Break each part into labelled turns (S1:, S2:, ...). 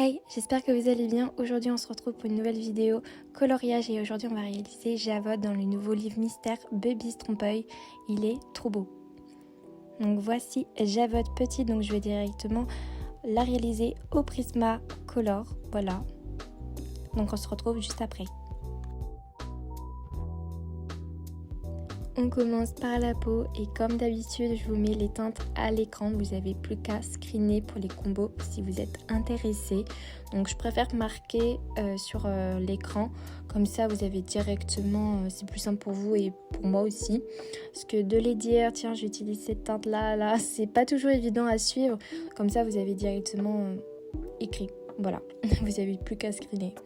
S1: Hey, j'espère que vous allez bien. Aujourd'hui on se retrouve pour une nouvelle vidéo coloriage et aujourd'hui on va réaliser Javotte dans le nouveau livre mystère Bubby's Trompe-l'œil. Il est trop beau. Donc voici Javotte petit, donc je vais directement la réaliser au Prismacolor. Voilà. Donc on se retrouve juste après. On commence par la peau et comme d'habitude je vous mets les teintes à l'écran, vous n'avez plus qu'à screener pour les combos si vous êtes intéressé. Donc je préfère marquer sur l'écran, comme ça vous avez directement, c'est plus simple pour vous et pour moi aussi. Parce que de les dire, tiens j'utilise cette teinte là, c'est pas toujours évident à suivre, comme ça vous avez directement écrit, voilà, vous n'avez plus qu'à screener.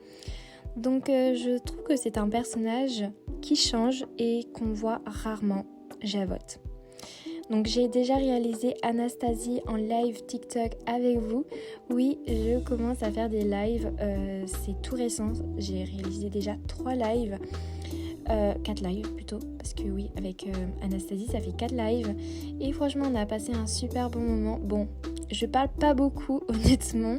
S1: Donc je trouve que c'est un personnage qui change et qu'on voit rarement, Javotte. Donc j'ai déjà réalisé Anastasie en live TikTok avec vous. Oui, je commence à faire des lives, c'est tout récent. J'ai réalisé déjà 3 lives, 4 lives plutôt, parce que oui, avec Anastasie ça fait 4 lives. Et franchement on a passé un super bon moment. Bon, je parle pas beaucoup honnêtement.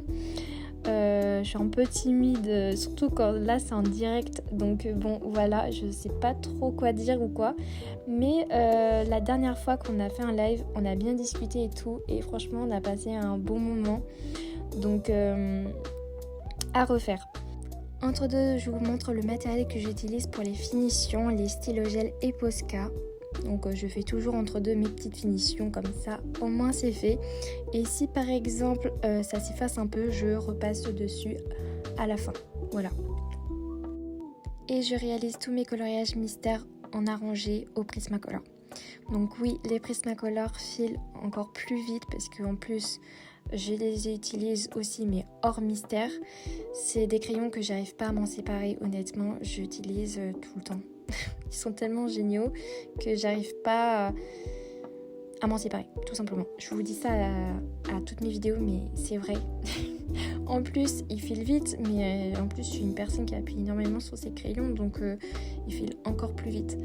S1: Je suis un peu timide, surtout quand là c'est en direct, donc bon voilà, je sais pas trop quoi dire ou quoi, mais la dernière fois qu'on a fait un live, on a bien discuté et tout, et franchement on a passé un bon moment, donc à refaire. Entre deux, je vous montre le matériel que j'utilise pour les finitions, les stylos gel et Posca. Donc je fais toujours entre deux mes petites finitions comme ça, au moins c'est fait. Et si par exemple ça s'efface un peu, je repasse dessus à la fin. Voilà. Et je réalise tous mes coloriages mystères en arrangé au Prismacolor. Donc oui, les Prismacolor filent encore plus vite parce qu'en plus je les utilise aussi mais hors mystère. C'est des crayons que j'arrive pas à m'en séparer honnêtement, j'utilise tout le temps. Ils sont tellement géniaux que j'arrive pas à m'en séparer, tout simplement. Je vous dis ça à toutes mes vidéos, mais c'est vrai. En plus, ils filent vite, mais en plus, je suis une personne qui appuie énormément sur ses crayons, donc ils filent encore plus vite.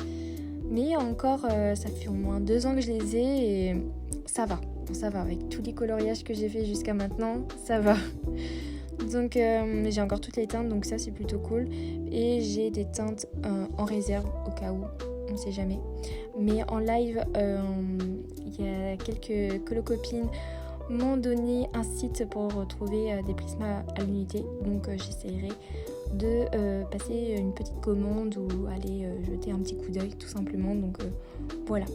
S1: Mais encore, ça fait au moins 2 ans que je les ai et ça va. Ça va, avec tous les coloriages que j'ai fait jusqu'à maintenant, ça va. Donc j'ai encore toutes les teintes, donc ça c'est plutôt cool. Et j'ai des teintes en réserve au cas où, on sait jamais. Mais en live, il y a quelques colocopines m'ont donné un site pour retrouver des prismas à l'unité. Donc j'essaierai de passer une petite commande ou aller jeter un petit coup d'œil tout simplement. Donc voilà.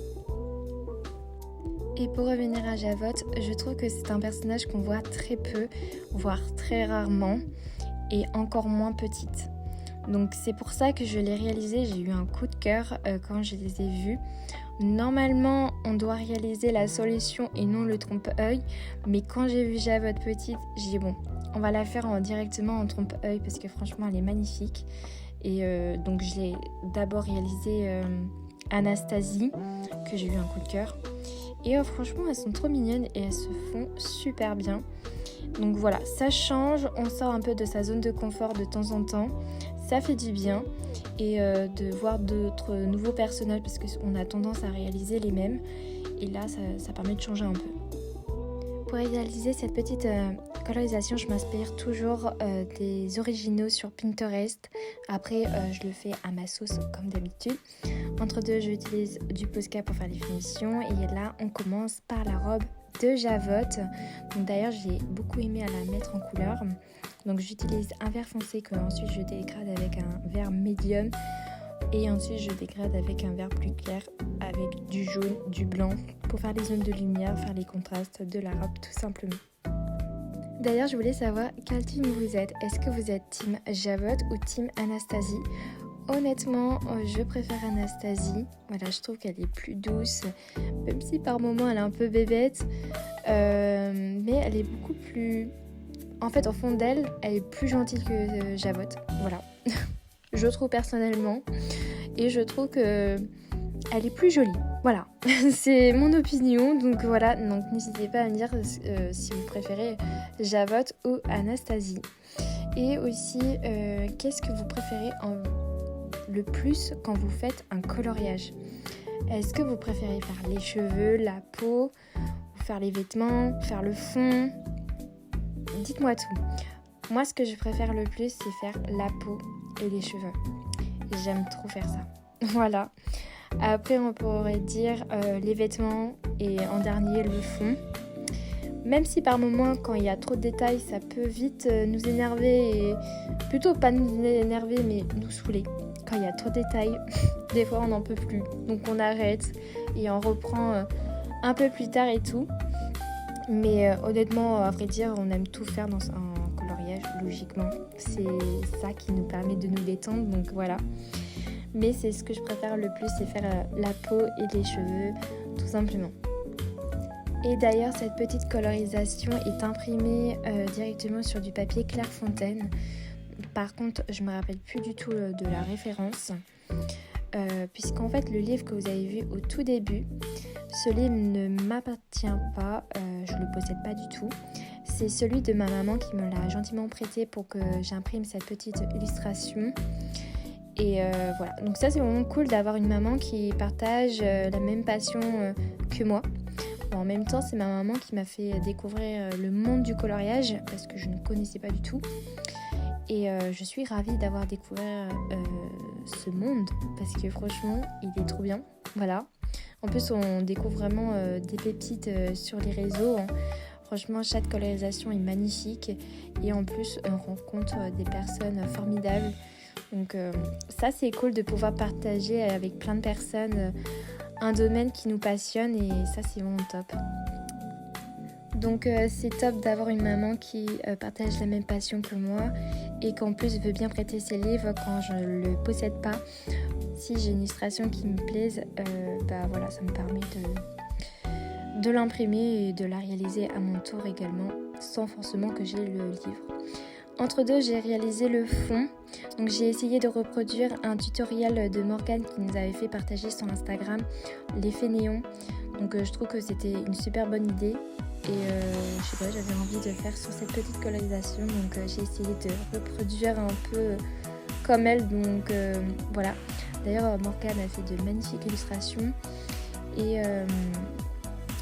S1: Et pour revenir à Javotte, je trouve que c'est un personnage qu'on voit très peu, voire très rarement, et encore moins petite. Donc c'est pour ça que je l'ai réalisé, j'ai eu un coup de cœur quand je les ai vus. Normalement, on doit réaliser la solution et non le trompe-œil, mais quand j'ai vu Javotte petite, j'ai dit bon, on va la faire directement en trompe-œil parce que franchement elle est magnifique. Et donc je l'ai d'abord réalisé Anastasie, que j'ai eu un coup de cœur. Et franchement elles sont trop mignonnes et elles se font super bien. Donc voilà, ça change, on sort un peu de sa zone de confort de temps en temps, ça fait du bien. Et de voir d'autres nouveaux personnages parce qu'on a tendance à réaliser les mêmes. Et là ça permet de changer un peu. Pour réaliser cette petite colorisation, je m'inspire toujours des originaux sur Pinterest. Après je le fais à ma sauce comme d'habitude. Entre deux, j'utilise du Posca pour faire les finitions. Et là, on commence par la robe de Javotte. Donc d'ailleurs, j'ai beaucoup aimé à la mettre en couleur. Donc j'utilise un vert foncé que ensuite je dégrade avec un vert médium. Et ensuite, je dégrade avec un vert plus clair, avec du jaune, du blanc, pour faire les zones de lumière, faire les contrastes de la robe, tout simplement. D'ailleurs, je voulais savoir quel team vous êtes. Est-ce que vous êtes team Javotte ou team Anastasie ? Honnêtement, je préfère Anastasie. Voilà, je trouve qu'elle est plus douce, même si par moments elle est un peu bébête. Mais elle est beaucoup plus... En fait, au fond d'elle, elle est plus gentille que Javotte. Voilà, je trouve personnellement. Et je trouve que elle est plus jolie. Voilà, c'est mon opinion. Donc voilà, donc n'hésitez pas à me dire si vous préférez Javotte ou Anastasie. Et aussi, qu'est-ce que vous préférez le plus quand vous faites un coloriage? Est-ce que vous préférez faire les cheveux, la peau, faire les vêtements, faire le fond? Dites-moi tout. Moi, ce que je préfère le plus, c'est faire la peau et les cheveux. J'aime trop faire ça. Voilà. Après, on pourrait dire les vêtements et en dernier, le fond. Même si par moments, quand il y a trop de détails, ça peut vite nous énerver et plutôt pas nous énerver, mais nous saouler. Quand il y a trop de détails, des fois on n'en peut plus. Donc on arrête et on reprend un peu plus tard et tout. Mais honnêtement, à vrai dire, on aime tout faire dans un coloriage, logiquement. C'est ça qui nous permet de nous détendre, donc voilà. Mais c'est ce que je préfère le plus, c'est faire la peau et les cheveux, tout simplement. Et d'ailleurs, cette petite colorisation est imprimée directement sur du papier Clairefontaine. Par contre, je me rappelle plus du tout de la référence. Puisqu'en fait, le livre que vous avez vu au tout début, ce livre ne m'appartient pas, je ne le possède pas du tout. C'est celui de ma maman qui me l'a gentiment prêté pour que j'imprime cette petite illustration. Et voilà, donc ça c'est vraiment cool d'avoir une maman qui partage la même passion que moi. Bon, en même temps, c'est ma maman qui m'a fait découvrir le monde du coloriage parce que je ne connaissais pas du tout. Et je suis ravie d'avoir découvert ce monde parce que franchement, il est trop bien. Voilà. En plus, on découvre vraiment des pépites sur les réseaux. Hein. Franchement, chaque colorisation est magnifique. Et en plus, on rencontre des personnes formidables. Donc ça, c'est cool de pouvoir partager avec plein de personnes un domaine qui nous passionne. Et ça, c'est vraiment top. Donc c'est top d'avoir une maman qui partage la même passion que moi et qu'en plus veut bien prêter ses livres quand je ne le possède pas. Si j'ai une illustration qui me plaise, voilà, ça me permet de l'imprimer et de la réaliser à mon tour également, sans forcément que j'ai le livre. Entre deux, j'ai réalisé le fond. Donc j'ai essayé de reproduire un tutoriel de Morgane qui nous avait fait partager sur Instagram l'effet néon. Donc je trouve que c'était une super bonne idée. Et je sais pas, j'avais envie de faire sur cette petite colorisation. Donc j'ai essayé de reproduire un peu comme elle. Donc voilà. D'ailleurs Morgane a fait de magnifiques illustrations. Et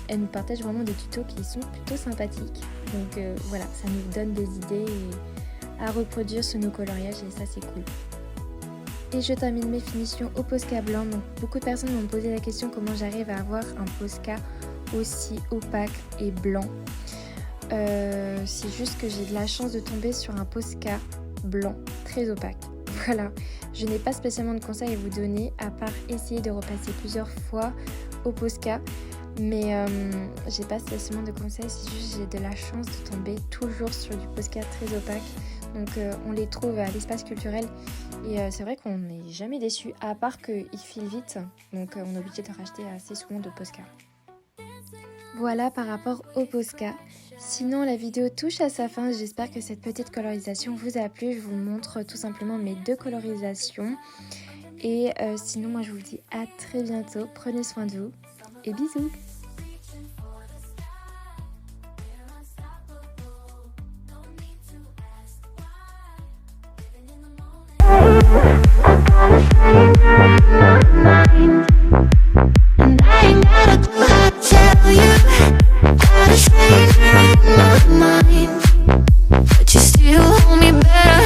S1: elle nous partage vraiment des tutos qui sont plutôt sympathiques. Donc voilà, ça nous donne des idées à reproduire sur nos coloriages et ça c'est cool. Et je termine mes finitions au Posca blanc. Donc beaucoup de personnes m'ont posé la question comment j'arrive à avoir un Posca aussi opaque et blanc. C'est juste que j'ai de la chance de tomber sur un Posca blanc très opaque. Voilà, je n'ai pas spécialement de conseils à vous donner à part essayer de repasser plusieurs fois au Posca. Mais j'ai pas spécialement de conseils, c'est juste que j'ai de la chance de tomber toujours sur du Posca très opaque. Donc on les trouve à l'espace culturel et c'est vrai qu'on n'est jamais déçu à part qu'ils filent vite. Donc on est obligé de racheter assez souvent de Posca. Voilà par rapport au Posca. Sinon la vidéo touche à sa fin, j'espère que cette petite colorisation vous a plu. Je vous montre tout simplement mes deux colorisations. Et sinon moi je vous dis à très bientôt, prenez soin de vous et bisous.
S2: And I ain't got a clue how to tell you how to change your mind, but you still hold me better.